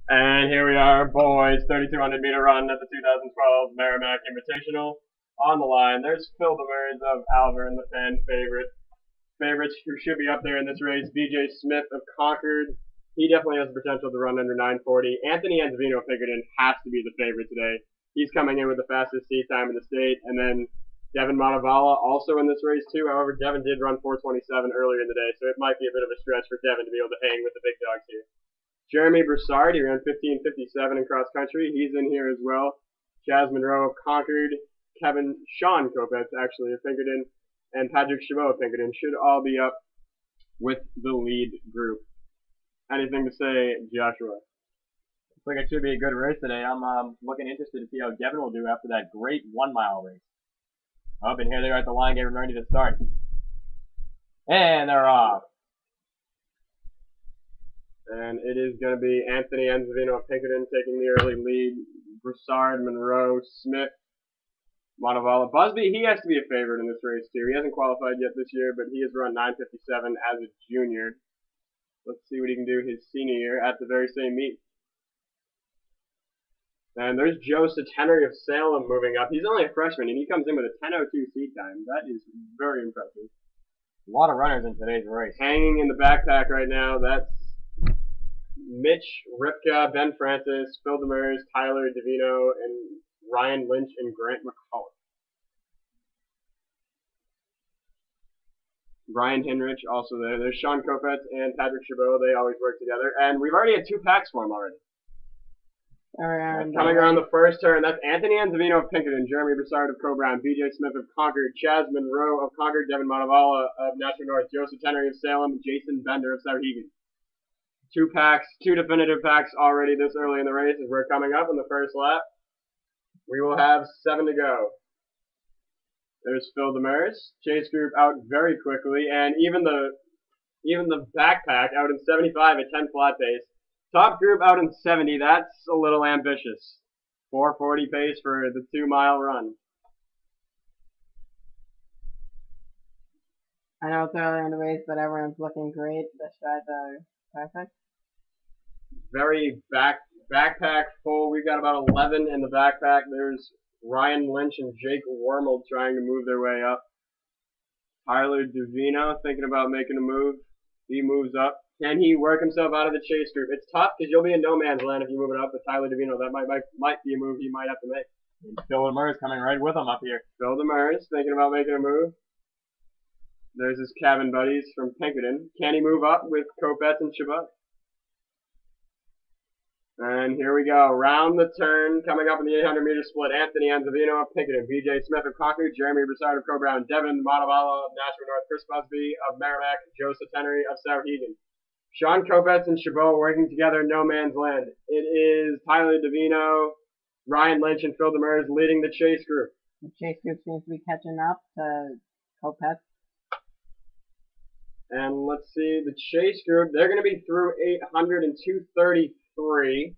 And here we are, boys, 3,200 meter run at the 2012 Merrimack Invitational. On the line, there's Phil Demers of Alvirne, the fan favorite. Favorites who should be up there in this race, Smith of Concord. He definitely has the potential to run under 940. Anthony Anzavino of Pinkerton has to be the favorite today. He's coming in with the fastest seat time in the state. And then Devin Montevala also in this race too. However, Devin did run 427 earlier in the day, so it might be a bit of a stretch for Devin to be able to hang with the big dogs here. Jeremy Broussard, he ran 15:57 in cross country. He's in here as well. Chaz Monroe of Concord, Sean Kopetz actually of Pinkerton, and Patrick Chabot of Pinkerton should all be up with the lead group. Anything to say, Joshua? Looks like it should be a good race today. I'm looking interested to see how Devin will do after that great 1 mile race. Up and here they are at the line, getting ready to start. And they're off. And it is going to be Anthony Anzavino of Pinkerton taking the early lead. Broussard, Monroe, Smith, Montevala. Busby, he has to be a favorite in this race too. He hasn't qualified yet this year, but he has run 9:57 as a junior. Let's see what he can do his senior year at the very same meet. And there's Joe Satenry of Salem moving up. He's only a freshman, and he comes in with a 10:02 seat time. That is very impressive. A lot of runners in today's race. Hanging in the backpack right now, that's Mitch, Ripka, Ben Francis, Phil Demers, Tyler Davino, and Ryan Lynch and Grant McCullough. Brian Hinrich also there. There's Sean Kopetz and Patrick Chabot. They always work together. And we've already had 2 packs for them already. Coming around the first turn, that's Anthony Anzavino of Pinkerton, Jeremy Broussard of Coe-Brown, Smith of Concord, Chaz Monroe of Concord, Devin Montevala of Natural North, Joseph Henry of Salem, Jason Bender of Sauhegan. 2 packs, 2 definitive packs already this early in the race as we're coming up in the first lap. We will have 7 to go. There's Phil Demers. Chase group out very quickly, and even the backpack out in 75 at 10 flat pace. Top group out in 70, that's a little ambitious. 4:40 pace for the 2 mile run. I know it's early in the race, but everyone's looking great. The strides are perfect. Very backpack full. We've got about 11 in the backpack. There's Ryan Lynch and Jake Wormel trying to move their way up. Tyler Davino thinking about making a move. He moves up. Can he work himself out of the chase group? It's tough because you'll be in no man's land if you move it up. But Tyler Davino, that might be a move he might have to make. And Phil Demers coming right with him up here. Phil Demers thinking about making a move. There's his cabin buddies from Pinkerton. Can he move up with Kopetz and Chabot? And here we go. Round the turn, coming up in the 800-meter split. Anthony Anzavino of Pinkerton, Smith of Concord, Jeremy Broussard of Coe-Brown, Devin Montevala of Natural North, Chris Busby of Merrimack, Joe Satenry of Sauhegan. Sean Kopetz and Chabot working together in no man's land. It is Tyler Davino, Ryan Lynch, and Phil Demers leading the chase group. The chase group seems to be catching up to Kopetz. And let's see, the chase group, they're going to be through 800 and 233.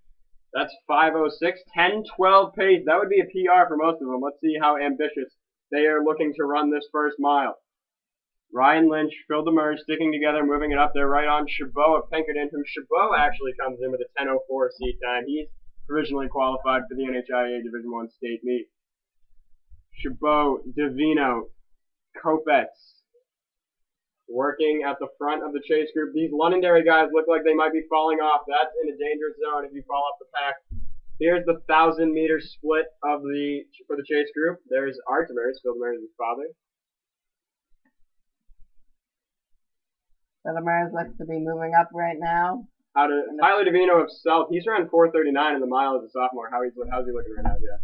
That's 5:06, 10:12 pace. That would be a PR for most of them. Let's see how ambitious they are looking to run this first mile. Ryan Lynch, Phil Demers sticking together, moving it up there right on Chabot of Pinkerton, who Chabot actually comes in with a 10:04 seat time. He's provisionally qualified for the NHIA Division I state meet. Chabot, Davino, Kopetz working at the front of the chase group. These Londonderry guys look like they might be falling off. That's in a dangerous zone if you fall off the pack. Here's the 1,000-meter split for the chase group. There's Artemers, Phil Demers' father. Phil Demers looks to be moving up right now. Tyler Davino of South, he's around 4:39 in the mile as a sophomore. How's he looking right now, Jeff?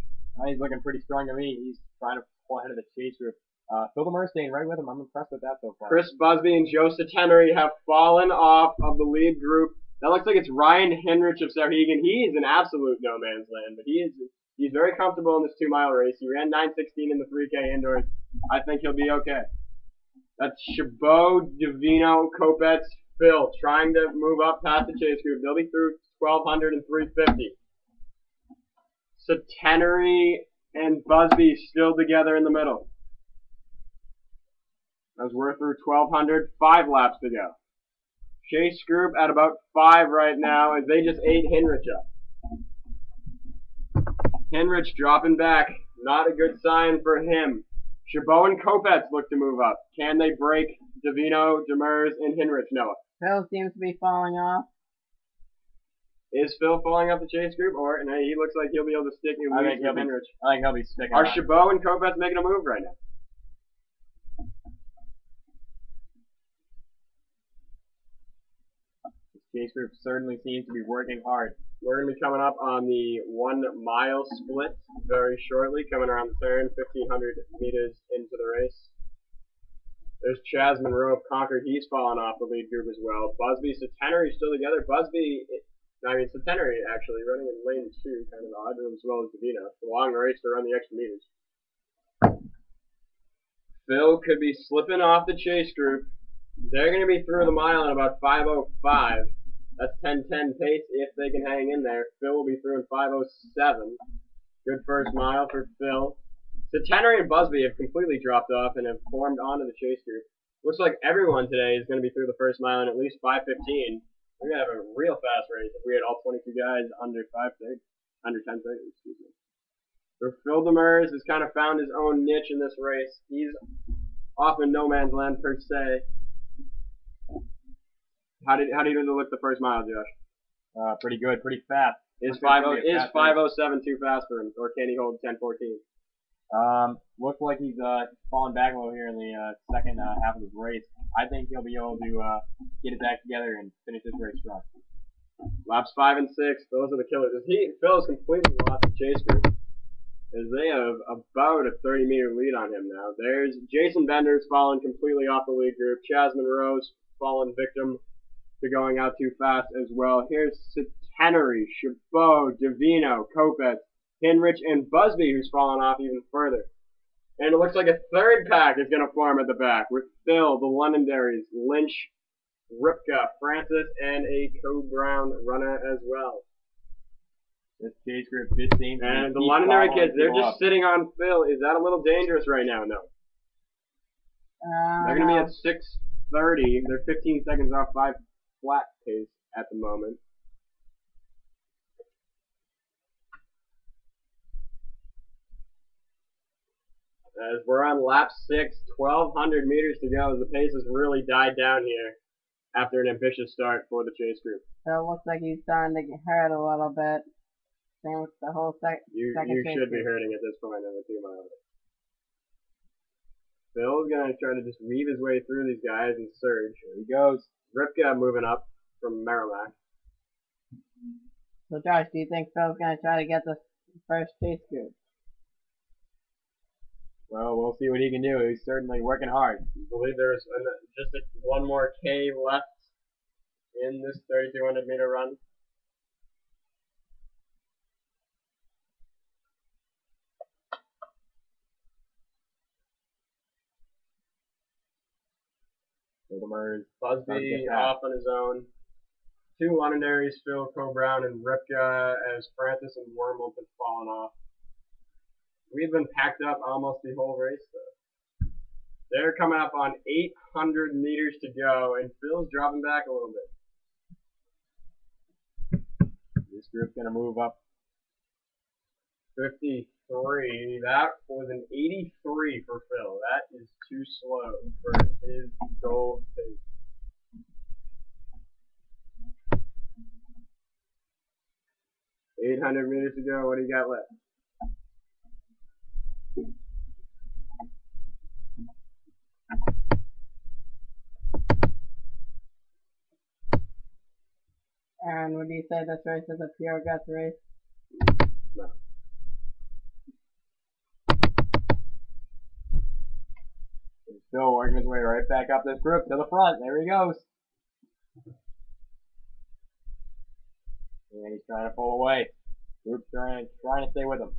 He's looking pretty strong to me. He's trying to pull ahead of the chase group. Phil Demers staying right with him. I'm impressed with that so far. Chris Busby and Joe Satenry have fallen off of the lead group. That looks like it's Ryan Hinrich of Sauhegan. He is in absolute no man's land, but he's very comfortable in this 2 mile race. He ran 9:16 in the 3K indoors. I think he'll be okay. That's Chabot, Davino, Kopetz, Phil trying to move up past the chase group. They'll be through 1,200 and 350. Satenry and Busby still together in the middle. As we're through 1,200, 5 laps to go. Chase group at about 5 right now as they just ate Hinrich up. Henrich dropping back. Not a good sign for him. Chabot and Kopetz look to move up. Can they break Davino, Demers, and Henrich? Noah. Phil seems to be falling off. Is Phil falling off the chase group? Or no, he looks like he'll be able to stick and I lead think with Henrich. I think he'll be sticking Are around. Chabot and Kopetz making a move right now? Chase group certainly seems to be working hard. We're going to be coming up on the 1 mile split very shortly, coming around the turn, 1,500 meters into the race. There's Chaz Monroe of Concord. He's fallen off the lead group as well. Busby, Centenary still together. Centenary actually running in lane 2, kind of odd, as well as Davino. It's a long race to run the extra meters. Phil could be slipping off the chase group. They're going to be through the mile in about 5:05. That's 10:10 pace if they can hang in there. Phil will be through in 5:07. Good first mile for Phil. Centenary and Busby have completely dropped off and have formed onto the chase group. Looks like everyone today is going to be through the first mile in at least 5:15. We're going to have a real fast race if we had all 22 guys under 10:30, excuse me. So Phil Demers has kind of found his own niche in this race. He's off in no man's land per se. How did he look the first mile, Josh? Pretty good, pretty fast. Is 5:07 too fast for him, or can he hold 10:14? Looks like he's falling back a little here in the second half of his race. I think he'll be able to get his act together and finish this race strong. Laps 5 and 6, those are the killers. Phil's completely lost the chase group, as they have about a 30-meter lead on him now. There's Jason Bender's fallen completely off the lead group. Chaz Monroe's fallen victim to going out too fast as well. Here's Centenary, Chabot, Davino, Kopetz, Henrich, and Busby, who's fallen off even further. And it looks like a third pack is going to form at the back with Phil, the Londonderrys, Lynch, Ripka, Francis, and a Co-Brown runner as well. This chase group just seems to and the keep Londonderry following kids, they're people just up. sitting on Phil. Is that a little dangerous right now? No. They're going to be at 6:30. They're 15 seconds off 5 flat pace at the moment. As we're on lap 6, 1,200 meters to go, as the pace has really died down here after an ambitious start for the chase group. Phil looks like he's starting to get hurt a little bit. Same with the whole second You chase should be group. hurting at this point in the 2 mile. Phil's going to try to just weave his way through these guys and surge. Here he goes. Ripka moving up from Merrimack. So Josh, do you think Phil's going to try to get the first chase group? Well, we'll see what he can do. He's certainly working hard. I believe there's just one more K left in this 3,200 meter run. Busby off on his own. 2 Londonderrys, Phil, Co-Brown, and Ripka, as Francis and Wormald have fallen off. We've been packed up almost the whole race, though. They're coming up on 800 meters to go, and Phil's dropping back a little bit. This group's going to move up. 53. That was an 83 for Phil. That is too slow for his goal pace. $800 meters to go. What do you got left? And would you say this race is a pure guts race? No. He's still working his way right back up this group to the front. There he goes. And he's trying to pull away. Group's trying to stay with him.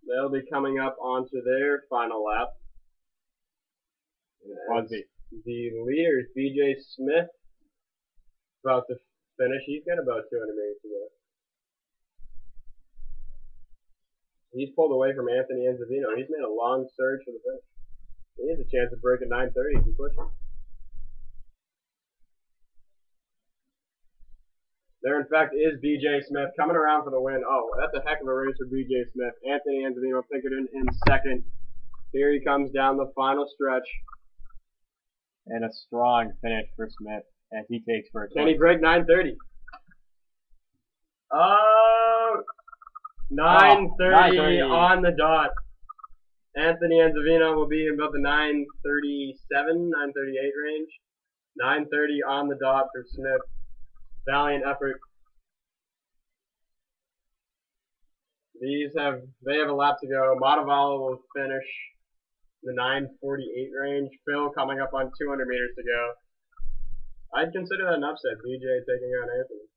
They'll be coming up onto their final lap. Busby. The leader is BJ Smith, about to finish. He's got about 200 meters to go. He's pulled away from Anthony Enzavino. He's made a long surge for the finish. He has a chance of breaking 9:30 if he pushes. There, in fact, is B.J. Smith coming around for the win. Oh, that's a heck of a race for B.J. Smith. Anthony Anzavino Pinkerton in second. Here he comes down the final stretch. And a strong finish for Smith as he takes for a Can he break 9:30? 9:30 on the dot. Anthony Anzavino will be in about the 9:37, 9:38 range. 9:30 on the dot for Smith. Valiant effort. They have a lap to go. Montevallo will finish the 9:48 range. Phil coming up on 200 meters to go. I'd consider that an upset. BJ taking on Anthony.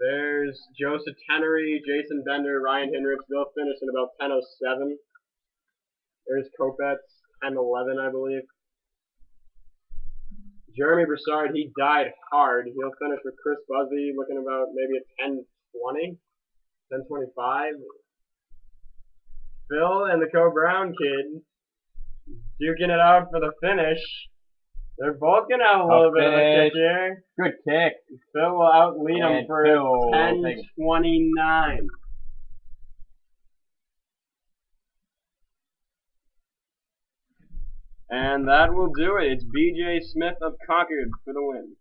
There's Joseph Tenery, Jason Bender, Ryan Hinrichs. They'll finish in about 10:07. There's Kopetz, 10:11, I believe. Jeremy Broussard, he died hard. He'll finish with Chris Busby, looking about maybe a 10:20, 10:25. Phil and the Co-Brown kid duking it out for the finish. They're both going to have a little bit of a kick here. Good kick. Phil will outlead him for 10:29. And that will do it. It's B.J. Smith of Concord for the win.